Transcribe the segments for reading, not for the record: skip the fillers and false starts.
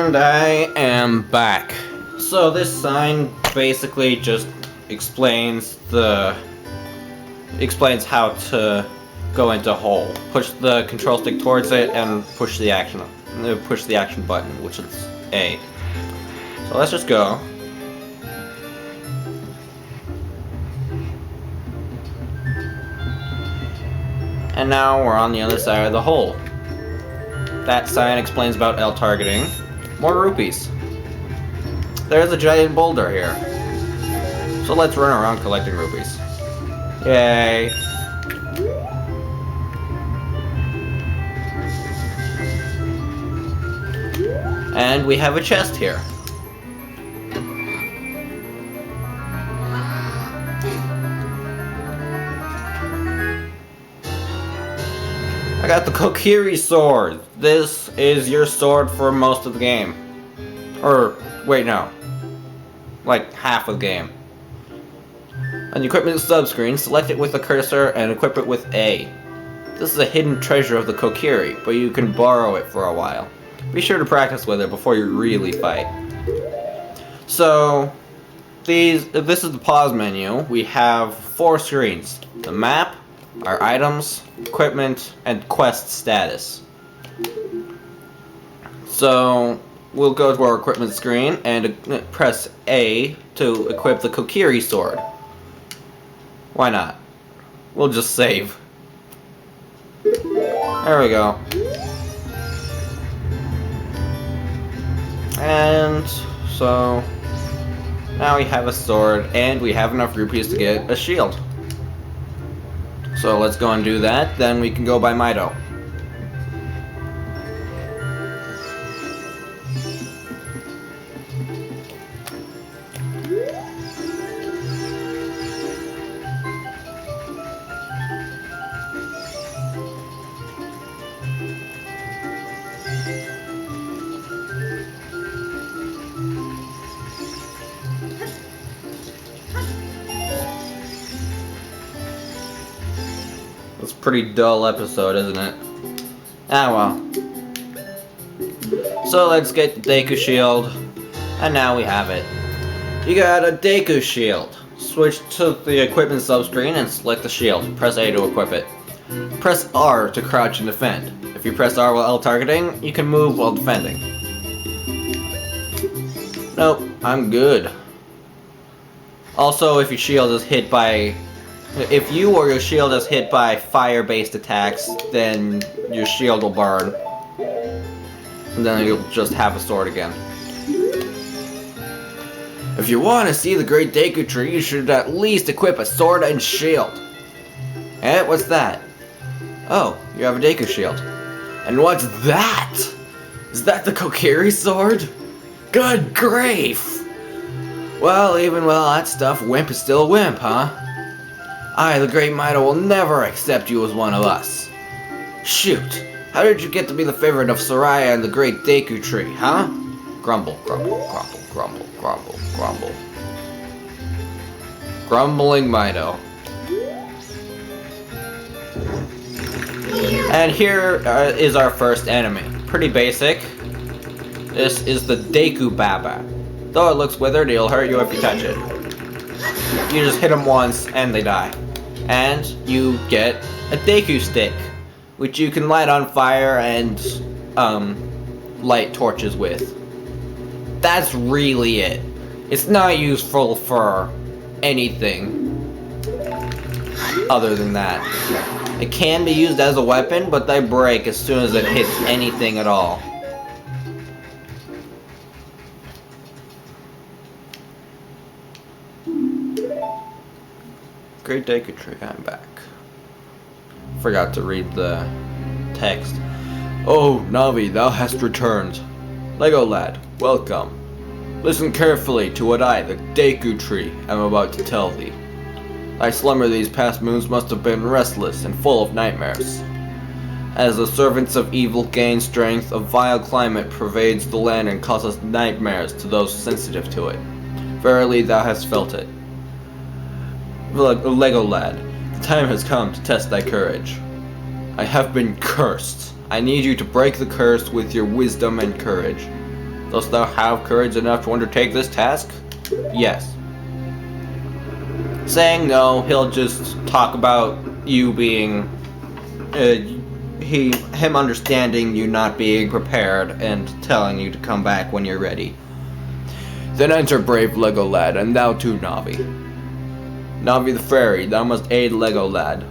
And I am back. So this sign basically just explains how to go into hole. Push the control stick towards it and push the action button, which is A. So let's just go. And now we're on the other side of the hole. That sign explains about L targeting. More rupees. There's a giant boulder here. So let's run around collecting rupees. Yay. And we have a chest here. I got the Kokiri sword. This is your sword for most of the game. Or, wait, no. Like, half of the game. On the equipment subscreen, select it with the cursor and equip it with A. This is a hidden treasure of the Kokiri, but you can borrow it for a while. Be sure to practice with it before you really fight. So, this is the pause menu. We have 4 screens. The map, our items, equipment, and quest status. So, we'll go to our equipment screen and press A to equip the Kokiri sword. Why not? We'll just save. There we go. And so now we have a sword and we have enough rupees to get a shield. So let's go and do that, then we can go buy Mido. It's a pretty dull episode, isn't it? Ah well. So let's get the Deku Shield, and now we have it. You got a Deku Shield. Switch to the equipment subscreen and select the shield. Press A to equip it. Press R to crouch and defend. If you press R while L targeting, you can move while defending. Nope, I'm good. Also, if your shield is hit by... If you or your shield is hit by fire-based attacks, then your shield will burn. And then you'll just have a sword again. If you want to see the Great Deku Tree, you should at least equip a sword and shield. Eh, what's that? Oh, you have a Deku Shield. And what's that? Is that the Kokiri sword? Good grief! Well, even with all that stuff, Wimp is still a Wimp, huh? I, the Great Mido, will never accept you as one of us. Shoot, how did you get to be the favorite of Soraya and the Great Deku Tree, huh? Grumble, grumble, grumble, grumble, grumble, grumble. Grumbling Mido. And here is our first enemy. Pretty basic. This is the Deku Baba. Though it looks withered, it'll hurt you if you touch it. You just hit them once and they die. And you get a Deku Stick, which you can light on fire and light torches with. That's really it. It's not useful for anything other than that. It can be used as a weapon, but they break as soon as it hits anything at all. Great Deku Tree, I'm back. Forgot to read the text. Oh, Navi, thou hast returned. Lego lad, welcome. Listen carefully to what I, the Deku Tree, am about to tell thee. Thy slumber these past moons must have been restless and full of nightmares. As the servants of evil gain strength, a vile climate pervades the land and causes nightmares to those sensitive to it. Verily thou hast felt it. Lego lad, the time has come to test thy courage. I have been cursed. I need you to break the curse with your wisdom and courage. Dost thou have courage enough to undertake this task? Yes. Saying no, he'll just talk about you being, him understanding you not being prepared and telling you to come back when you're ready. Then enter brave Lego lad, and thou too, Navi. Navi the fairy, thou must aid Lego lad.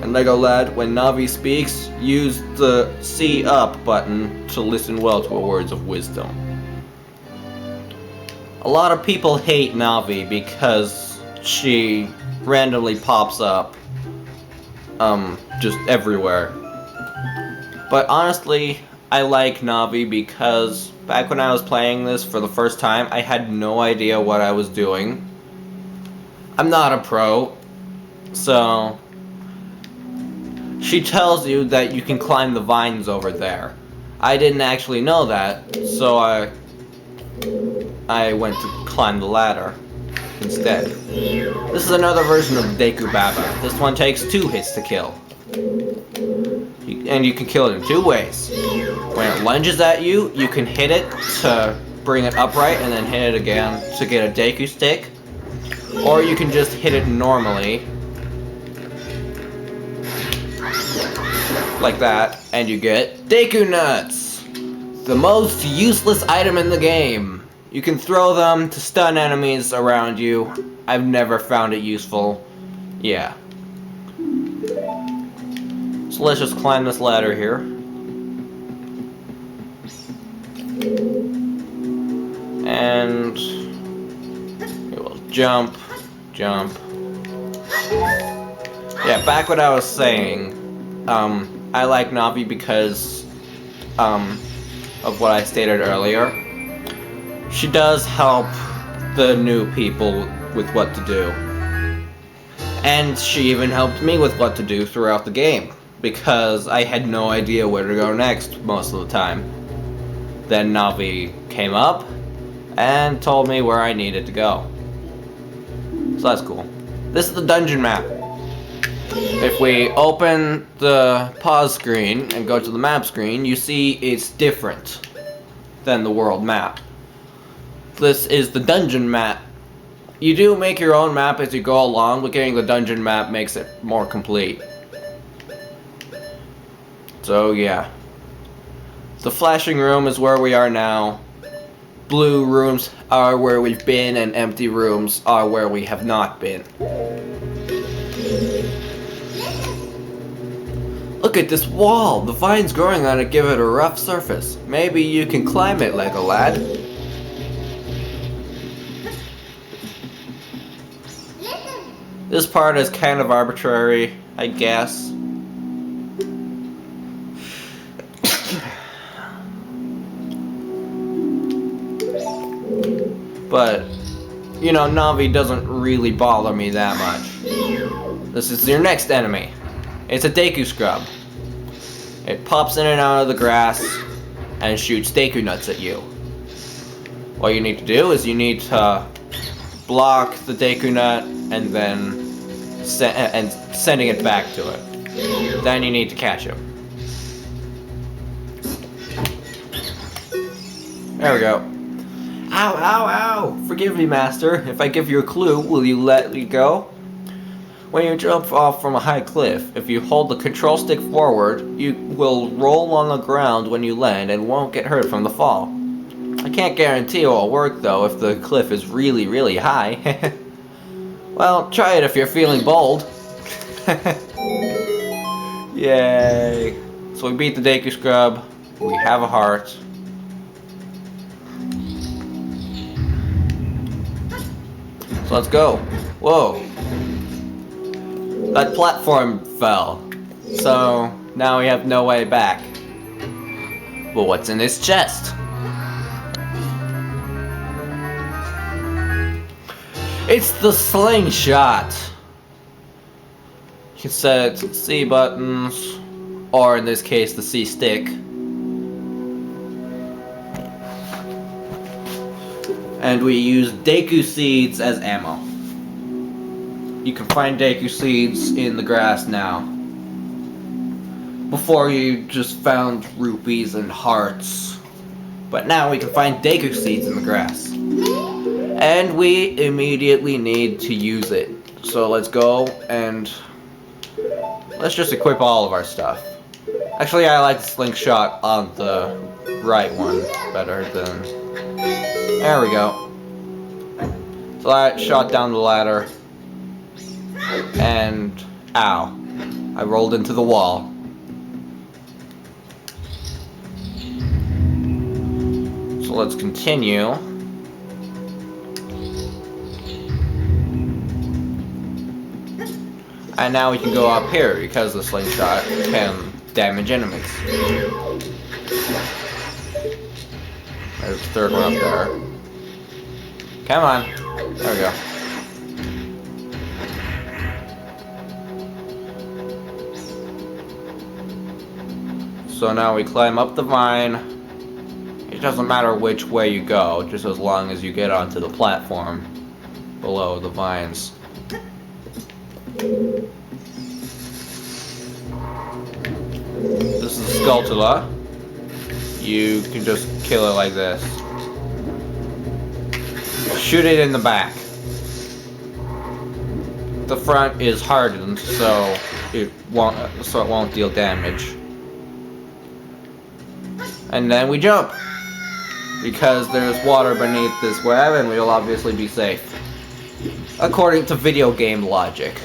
And Lego lad, when Navi speaks, use the see up button to listen well to her words of wisdom. A lot of people hate Navi because she randomly pops up, just everywhere. But honestly, I like Navi because back when I was playing this for the first time, I had no idea what I was doing. I'm not a pro, so she tells you that you can climb the vines over there. I didn't actually know that, so I went to climb the ladder instead. This is another version of Deku Baba. This one takes 2 hits to kill. And you can kill it in 2 ways. When it lunges at you, you can hit it to bring it upright and then hit it again to get a Deku stick. Or you can just hit it normally, like that, and you get Deku Nuts! The most useless item in the game. You can throw them to stun enemies around you. I've never found it useful. Yeah. So let's just climb this ladder here. And we will jump. Yeah, back what I was saying. I like Navi because of what I stated earlier. She does help the new people with what to do. And she even helped me with what to do throughout the game, because I had no idea where to go next most of the time. Then Navi came up and told me where I needed to go. So that's cool. This is the dungeon map. If we open the pause screen and go to the map screen, you see it's different than the world map. This is the dungeon map. You do make your own map as you go along, but getting the dungeon map makes it more complete. So yeah. The flashing room is where we are now. Blue rooms are where we've been, and empty rooms are where we have not been. Look at this wall! The vines growing on it give it a rough surface. Maybe you can climb it, Lego lad. This part is kind of arbitrary, I guess. But, you know, Navi doesn't really bother me that much. This is your next enemy. It's a Deku Scrub. It pops in and out of the grass and shoots Deku Nuts at you. What you need to do is you need to block the Deku Nut and then sending it back to it. Then you need to catch him. There we go. Ow, ow, ow! Forgive me, Master. If I give you a clue, will you let me go? When you jump off from a high cliff, if you hold the control stick forward, you will roll on the ground when you land and won't get hurt from the fall. I can't guarantee it will work though if the cliff is really, really high. Well, try it if you're feeling bold. Yay! So we beat the Deku Scrub. We have a heart. So let's go. Whoa. That platform fell. So now we have no way back. But what's in this chest? It's the slingshot. You can set C buttons, or in this case the C stick. And we use Deku Seeds as ammo. You can find Deku Seeds in the grass now. Before you just found rupees and hearts. But now we can find Deku seeds in the grass. And we immediately need to use it. So let's go and let's just equip all of our stuff. Actually, I like the slingshot on the right one better than... There we go. So I shot down the ladder. And... Ow. I rolled into the wall. So let's continue. And now we can go up here because the slingshot can damage enemies. There's the third one up there. Come on. There we go. So now we climb up the vine. It doesn't matter which way you go, just as long as you get onto the platform below the vines. This is a Skulltula. You can just kill it like this. Shoot it in the back. The front is hardened, so it won't deal damage. And then we jump, because there's water beneath this web, and we'll obviously be safe, according to video game logic.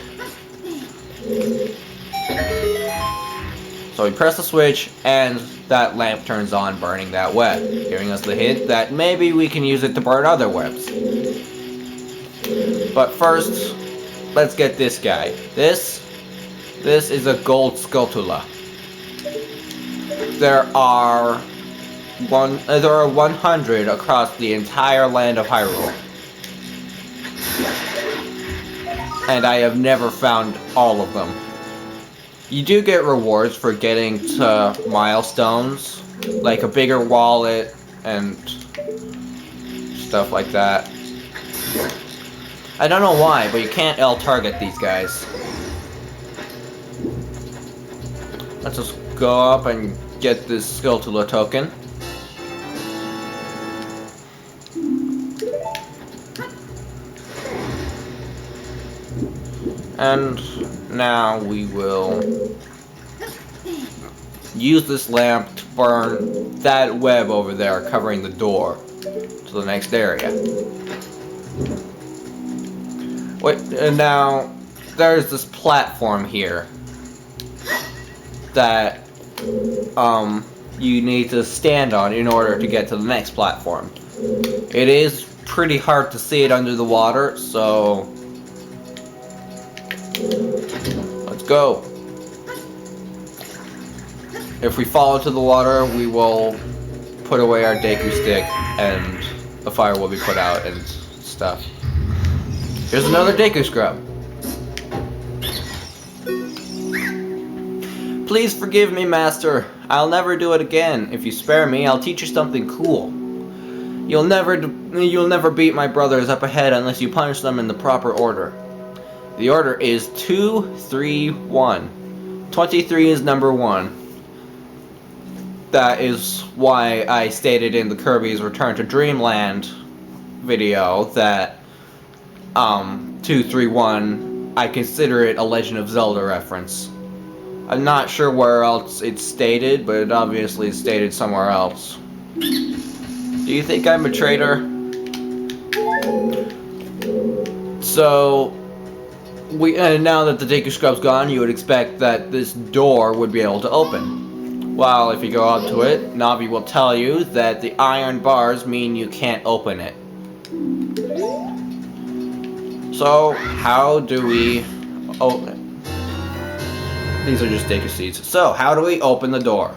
So we press the switch, and that lamp turns on, burning that web, giving us the hint that maybe we can use it to burn other webs. But first, let's get this guy. This is a gold Skulltula. There are 100 across the entire land of Hyrule. And I have never found all of them. You do get rewards for getting to milestones, like a bigger wallet and stuff like that. I don't know why, but you can't L-target these guys. Let's just go up and get this Skulltula token. And now we will use this lamp to burn that web over there covering the door to the next area. Wait, and now there's this platform here that you need to stand on in order to get to the next platform. It is pretty hard to see it under the water, so let's go. If we fall into the water, we will put away our Deku stick and the fire will be put out and stuff. Here's another Deku scrub. Please forgive me, Master. I'll never do it again. If you spare me, I'll teach you something cool. You'll never beat my brothers up ahead unless you punish them in the proper order. The order is 2, 3, 1. 23 is number 1. That is why I stated in the Kirby's Return to Dreamland video that 2, 3, 1, I consider it a Legend of Zelda reference. I'm not sure where else it's stated, but it obviously is stated somewhere else. Do you think I'm a traitor? So, now that the Deku Scrub's gone, you would expect that this door would be able to open. Well, if you go up to it, Navi will tell you that the iron bars mean you can't open it. So, how do we open it? These are just Deku seeds. So, how do we open the door?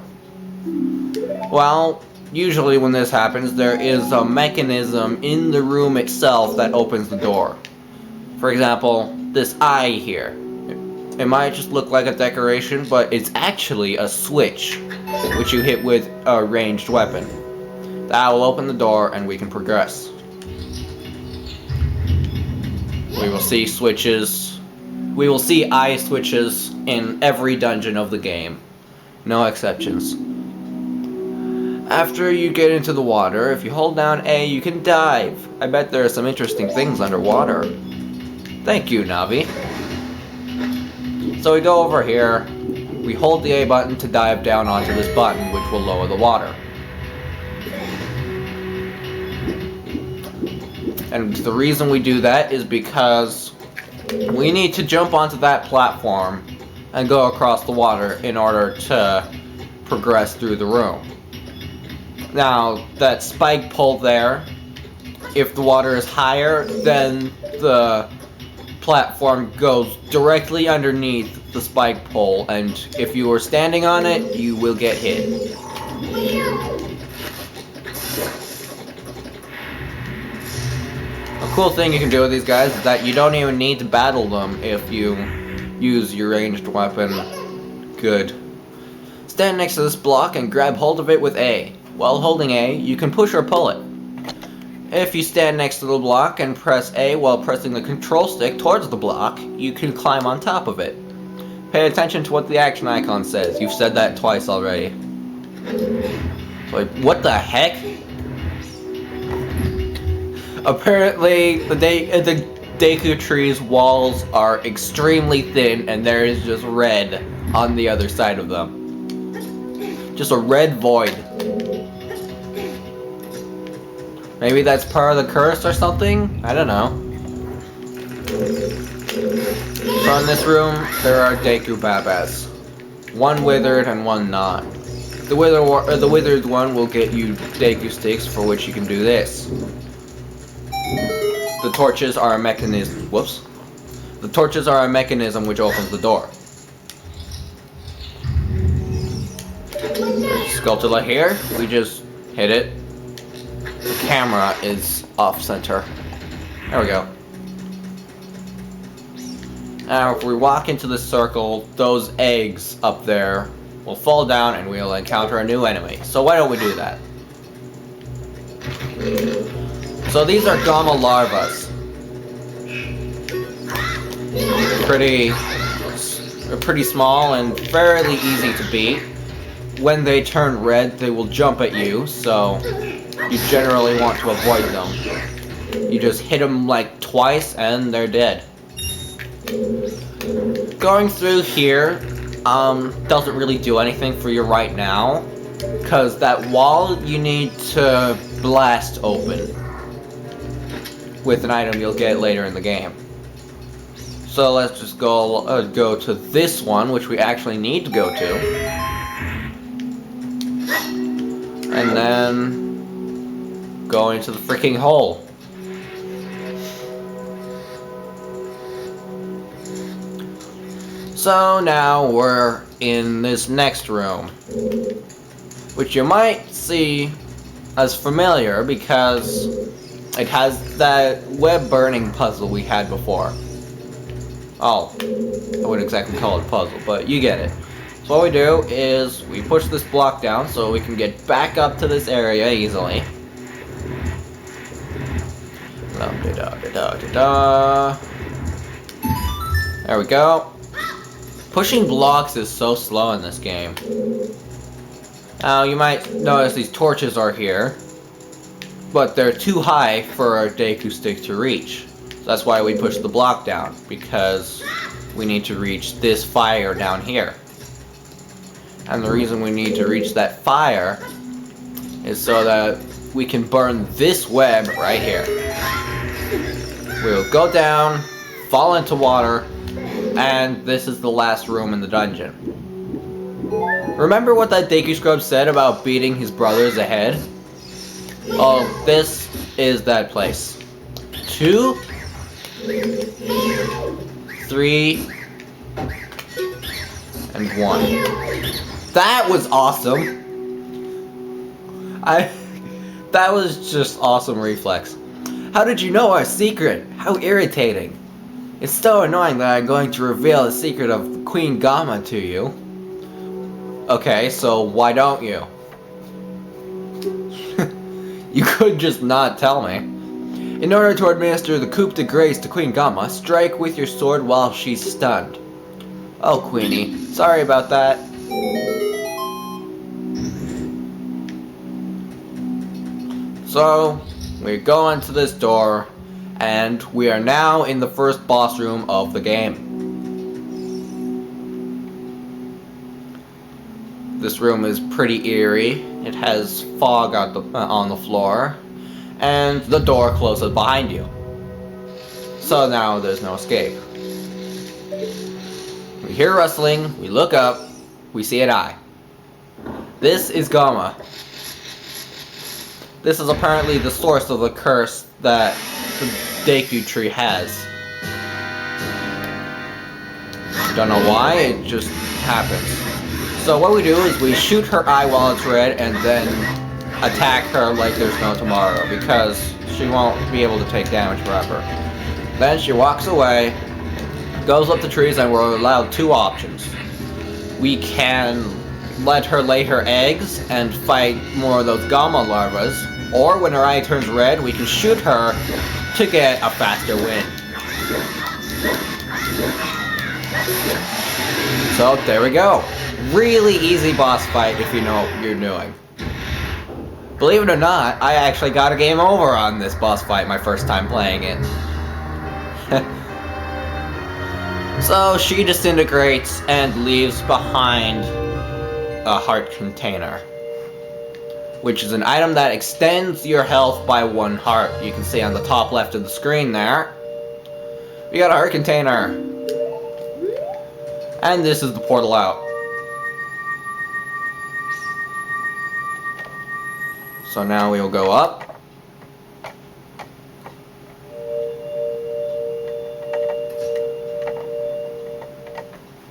Well, usually when this happens, there is a mechanism in the room itself that opens the door. For example, this eye here. It might just look like a decoration, but it's actually a switch, which you hit with a ranged weapon. That will open the door and we can progress. We will see switches. We will see eye switches in every dungeon of the game. No exceptions. After you get into the water, if you hold down A, you can dive. I bet there are some interesting things underwater. Thank you, Navi. So we go over here, we hold the A button to dive down onto this button, which will lower the water. And the reason we do that is because we need to jump onto that platform and go across the water in order to progress through the room. Now, that spike pole there, if the water is higher, then the platform goes directly underneath the spike pole, and if you are standing on it, you will get hit. A cool thing you can do with these guys is that you don't even need to battle them if you use your ranged weapon. Good. Stand next to this block and grab hold of it with A. While holding A, you can push or pull it. If you stand next to the block and press A while pressing the control stick towards the block, you can climb on top of it. Pay attention to what the action icon says. You've said that twice already. Like, what the heck? Apparently, the Deku Tree's walls are extremely thin, and there is just red on the other side of them. Just a red void. Maybe that's part of the curse or something? I don't know. So in this room, there are Deku Babas. One withered and one not. The withered one will get you Deku sticks, for which you can do this. The torches are a mechanism. Whoops. The torches are a mechanism which opens the door. Sculptula here. We just hit it. The camera is off center. There we go. Now, if we walk into the circle, those eggs up there will fall down and we'll encounter a new enemy. So why don't we do that? So these are Gamma larvas. Pretty small and fairly easy to beat. When they turn red, they will jump at you, so you generally want to avoid them. You just hit them like twice and they're dead. Going through here doesn't really do anything for you right now, because that wall you need to blast open with an item you'll get later in the game. So let's just go to this one, which we actually need to go to. And then go into the freaking hole. So now we're in this next room, which you might see as familiar because it has that web burning puzzle we had before. Oh, I wouldn't exactly call it a puzzle, but you get it. So what we do is we push this block down so we can get back up to this area easily. There we go. Pushing blocks is so slow in this game. Now you might notice these torches are here, but they're too high for our Deku stick to reach. So that's why we push the block down, because we need to reach this fire down here. And the reason we need to reach that fire is so that we can burn this web right here. We'll go down, fall into water, and this is the last room in the dungeon. Remember what that Deku Scrub said about beating his brothers ahead? Oh, this is that place. 2, 3, and 1. That was awesome. That was just awesome reflex. How did you know our secret? How irritating. It's so annoying that I'm going to reveal the secret of Queen Gamma to you. Okay, so why don't you? You could just not tell me. In order to administer the coup de grace to Queen Gamma, strike with your sword while she's stunned. Oh, Queenie, sorry about that. So, we go into this door, and we are now in the first boss room of the game. This room is pretty eerie. It has fog on the floor, and the door closes behind you. So now there's no escape. We hear rustling, we look up, we see an eye. This is Gamma. This is apparently the source of the curse that the Deku Tree has. Don't know why, it just happens. So what we do is we shoot her eye while it's red and then attack her like there's no tomorrow, because she won't be able to take damage forever. Then she walks away, goes up the trees, and we're allowed two options. We can let her lay her eggs and fight more of those Gamma larvas, or when her eye turns red, we can shoot her to get a faster win. So there we go. Really easy boss fight if you know what you're doing. Believe it or not, I actually got a game over on this boss fight my first time playing it. So she disintegrates and leaves behind a heart container, which is an item that extends your health by 1 heart. You can see on the top left of the screen there. We got a heart container. And this is the portal out. So now we'll go up.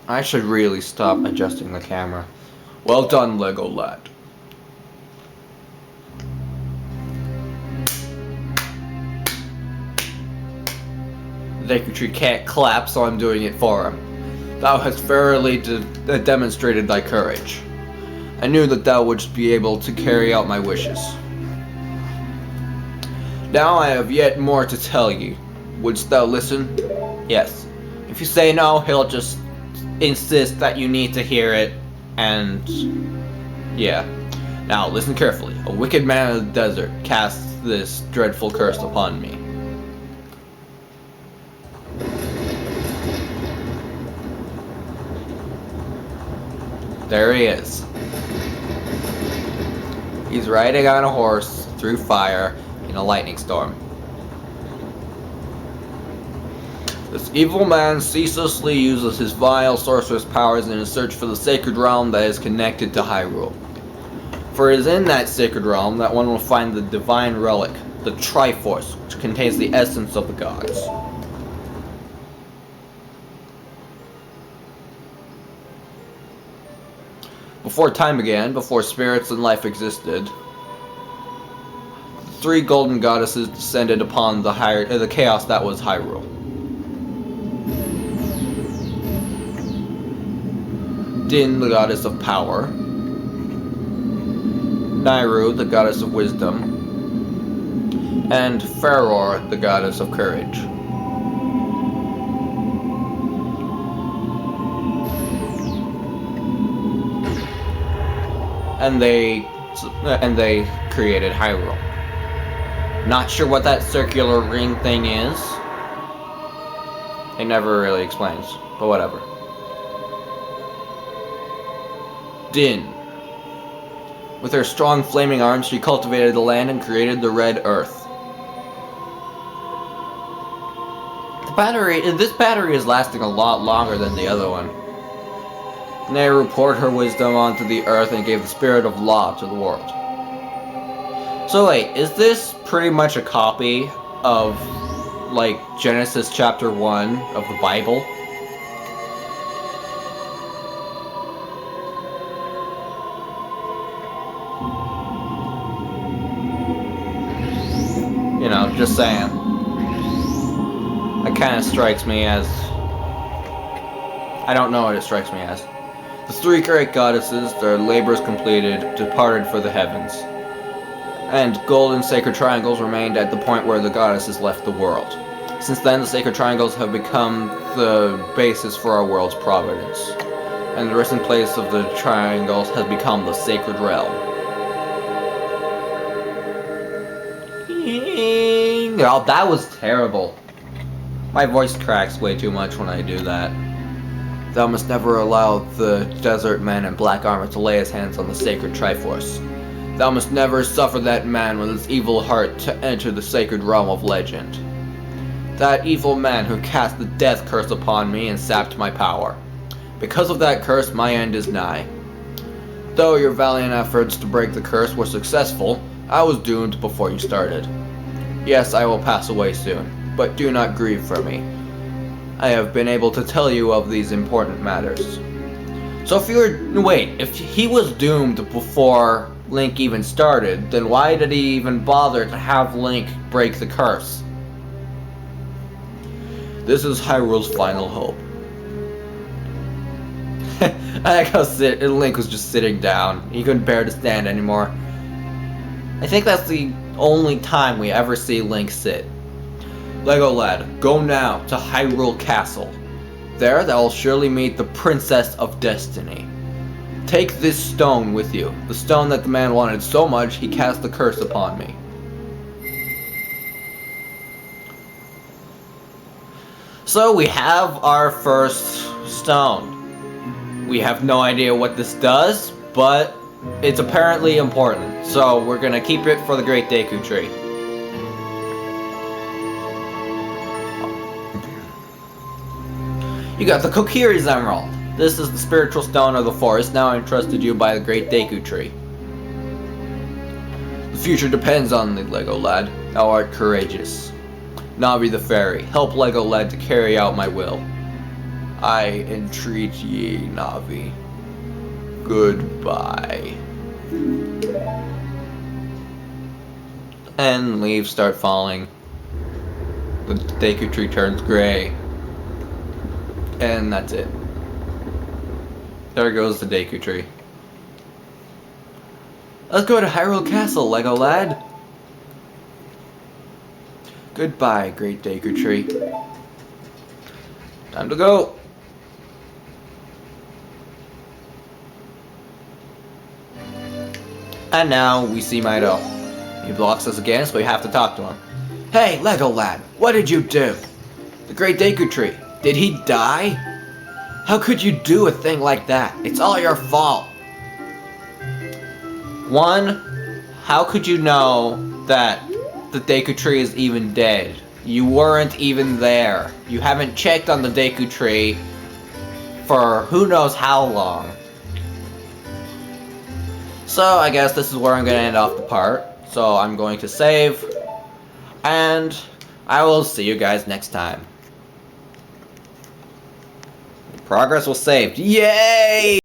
I should really stop adjusting the camera. Well done, Lego lad. The Deku Tree can't clap, so I'm doing it for him. Thou hast verily demonstrated thy courage. I knew that thou wouldst be able to carry out my wishes. Now I have yet more to tell you. Wouldst thou listen? Yes. If you say no, he'll just insist that you need to hear it, and yeah. Now listen carefully. A wicked man of the desert casts this dreadful curse upon me. There he is. He's riding on a horse through fire in a lightning storm. This evil man ceaselessly uses his vile sorceress powers in his search for the sacred realm that is connected to Hyrule. For it is in that sacred realm that one will find the divine relic, the Triforce, which contains the essence of the gods. Before time began, before spirits and life existed, the 3 golden goddesses descended upon the chaos that was Hyrule. Din, the goddess of power, Nairu, the goddess of wisdom, and Faror, the goddess of courage. And they created Hyrule. Not sure what that circular ring thing is. It never really explains, but whatever. Din. With her strong flaming arms, she cultivated the land and created the Red Earth. This battery is lasting a lot longer than the other one. Nehru poured her wisdom onto the earth and gave the spirit of law to the world. So wait, is this pretty much a copy of, like, Genesis chapter 1 of the Bible? You know, just saying. That kind of strikes me as... I don't know what it strikes me as. The 3 great goddesses, their labors completed, departed for the heavens. And golden sacred triangles remained at the point where the goddesses left the world. Since then, the sacred triangles have become the basis for our world's providence. And the resting place of the triangles has become the sacred realm. Oh, that was terrible. My voice cracks way too much when I do that. Thou must never allow the desert man in black armor to lay his hands on the sacred Triforce. Thou must never suffer that man with his evil heart to enter the sacred realm of legend. That evil man who cast the death curse upon me and sapped my power. Because of that curse, my end is nigh. Though your valiant efforts to break the curse were successful, I was doomed before you started. Yes, I will pass away soon, but do not grieve for me. I have been able to tell you of these important matters. So if he was doomed before Link even started, then why did he even bother to have Link break the curse? This is Hyrule's final hope. I like how Link was just sitting down. He couldn't bear to stand anymore. I think that's the only time we ever see Link sit. Lego lad, go now to Hyrule Castle. There thou will surely meet the Princess of Destiny. Take this stone with you, the stone that the man wanted so much he cast the curse upon me. So we have our first stone. We have no idea what this does, but it's apparently important. So we're gonna keep it for the Great Deku Tree. You got the Kokiri's Emerald. This is the spiritual stone of the forest, now entrusted you by the Great Deku Tree. The future depends on thee, Lego lad. Thou art courageous. Navi the fairy, help Lego lad to carry out my will. I entreat ye, Navi. Goodbye. And leaves start falling. The Deku Tree turns gray. And that's it. There goes the Deku Tree. Let's go to Hyrule Castle, Lego lad. Goodbye, Great Deku Tree. Time to go. And now we see Mido. He blocks us again, so we have to talk to him. Hey, Lego lad, what did you do? The Great Deku Tree. Did he die? How could you do a thing like that? It's all your fault. One, how could you know that the Deku Tree is even dead? You weren't even there. You haven't checked on the Deku Tree for who knows how long. So I guess this is where I'm going to end off the part. So I'm going to save. And I will see you guys next time. Progress was saved. Yay!